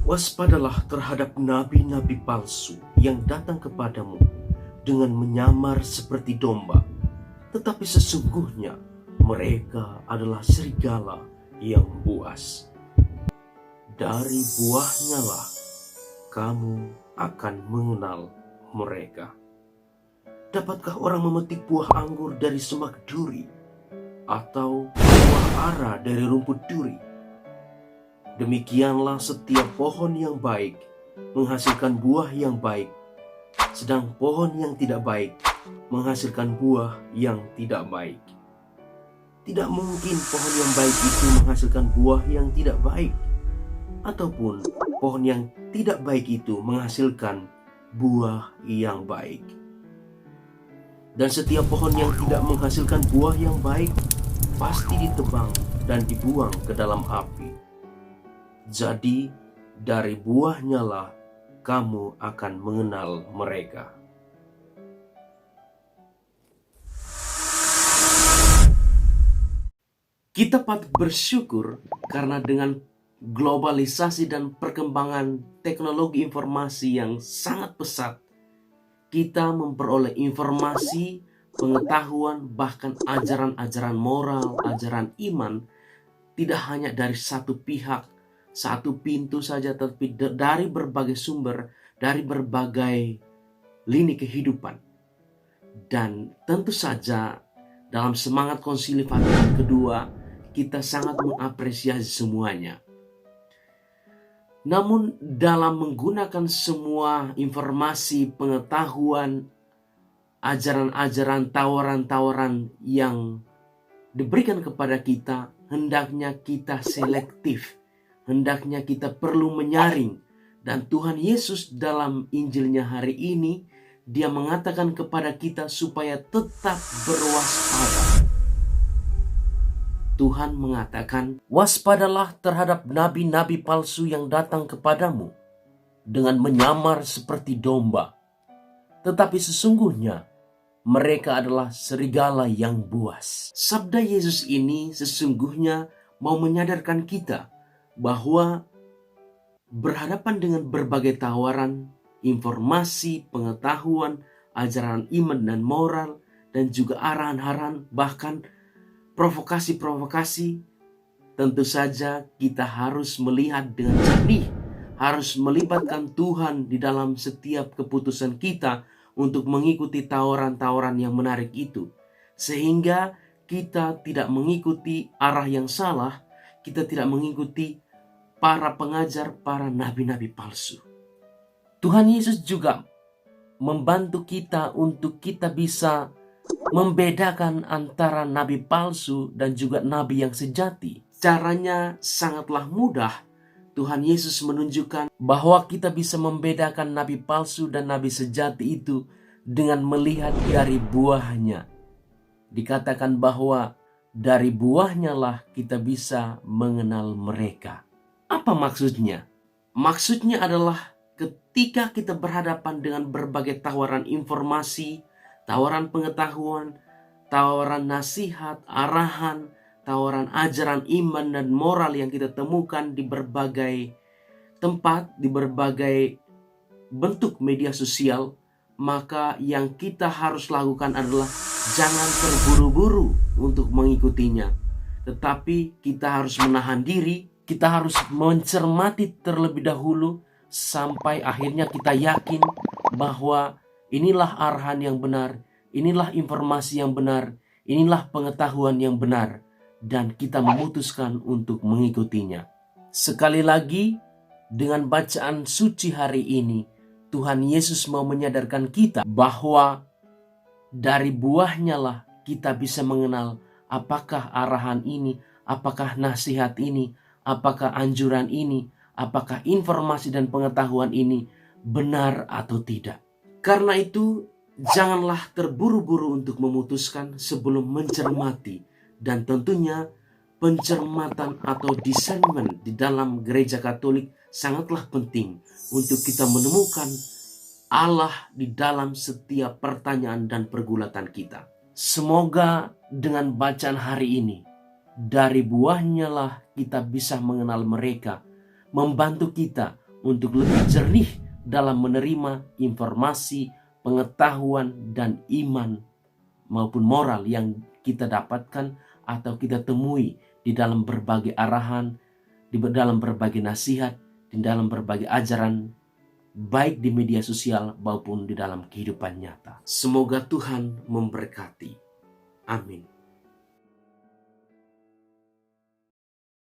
Waspadalah terhadap nabi-nabi palsu yang datang kepadamu dengan menyamar seperti domba, tetapi sesungguhnya mereka adalah serigala yang buas. Dari buahnya lah kamu akan mengenal mereka. Dapatkah orang memetik buah anggur dari semak duri, atau buah ara dari rumput duri? Demikianlah setiap pohon yang baik menghasilkan buah yang baik, sedang pohon yang tidak baik menghasilkan buah yang tidak baik. Tidak mungkin pohon yang baik itu menghasilkan buah yang tidak baik, ataupun pohon yang tidak baik itu menghasilkan buah yang baik. Dan setiap pohon yang tidak menghasilkan buah yang baik pasti ditebang dan dibuang ke dalam api. Jadi dari buahnya lah kamu akan mengenal mereka. Kita patut bersyukur karena dengan globalisasi dan perkembangan teknologi informasi yang sangat pesat, kita memperoleh informasi, pengetahuan, bahkan ajaran-ajaran moral, ajaran iman, tidak hanya dari satu pihak, satu pintu saja, tapi dari berbagai sumber, dari berbagai lini kehidupan. Dan tentu saja dalam semangat Konsili Vatikan kedua, kita sangat mengapresiasi semuanya. Namun dalam menggunakan semua informasi, pengetahuan, ajaran-ajaran, tawaran-tawaran yang diberikan kepada kita, hendaknya kita selektif. Hendaknya kita perlu menyaring. Dan Tuhan Yesus dalam Injilnya hari ini, Dia mengatakan kepada kita supaya tetap berwaspada. Tuhan mengatakan, waspadalah terhadap nabi-nabi palsu yang datang kepadamu dengan menyamar seperti domba, tetapi sesungguhnya mereka adalah serigala yang buas. Sabda Yesus ini sesungguhnya mau menyadarkan kita bahwa berhadapan dengan berbagai tawaran, informasi, pengetahuan, ajaran iman dan moral, dan juga arahan-arahan, bahkan provokasi-provokasi, tentu saja kita harus melihat dengan jernih, harus melibatkan Tuhan di dalam setiap keputusan kita untuk mengikuti tawaran-tawaran yang menarik itu. Sehingga kita tidak mengikuti arah yang salah, kita tidak mengikuti para pengajar, para nabi-nabi palsu. Tuhan Yesus juga membantu kita untuk kita bisa membedakan antara nabi palsu dan juga nabi yang sejati. Caranya sangatlah mudah. Tuhan Yesus menunjukkan bahwa kita bisa membedakan nabi palsu dan nabi sejati itu dengan melihat dari buahnya. Dikatakan bahwa dari buahnya lah kita bisa mengenal mereka. Apa maksudnya? Maksudnya adalah ketika kita berhadapan dengan berbagai tawaran informasi, tawaran pengetahuan, tawaran nasihat, arahan, tawaran ajaran iman dan moral yang kita temukan di berbagai tempat, di berbagai bentuk media sosial, maka yang kita harus lakukan adalah jangan terburu-buru untuk mengikutinya. Tetapi kita harus menahan diri, kita harus mencermati terlebih dahulu sampai akhirnya kita yakin bahwa inilah arahan yang benar, inilah informasi yang benar, inilah pengetahuan yang benar, dan kita memutuskan untuk mengikutinya. Sekali lagi, dengan bacaan suci hari ini, Tuhan Yesus mau menyadarkan kita bahwa dari buahnya lah kita bisa mengenal apakah arahan ini, apakah nasihat ini, apakah anjuran ini, apakah informasi dan pengetahuan ini benar atau tidak. Karena itu, janganlah terburu-buru untuk memutuskan sebelum mencermati. Dan tentunya pencermatan atau discernment di dalam gereja Katolik sangatlah penting untuk kita menemukan Allah di dalam setiap pertanyaan dan pergulatan kita. Semoga dengan bacaan hari ini, dari buahnya lah kita bisa mengenal mereka, membantu kita untuk lebih jernih dalam menerima informasi, pengetahuan, dan iman maupun moral yang kita dapatkan atau kita temui di dalam berbagai arahan, di dalam berbagai nasihat, di dalam berbagai ajaran, baik di media sosial maupun di dalam kehidupan nyata. Semoga Tuhan memberkati. Amin.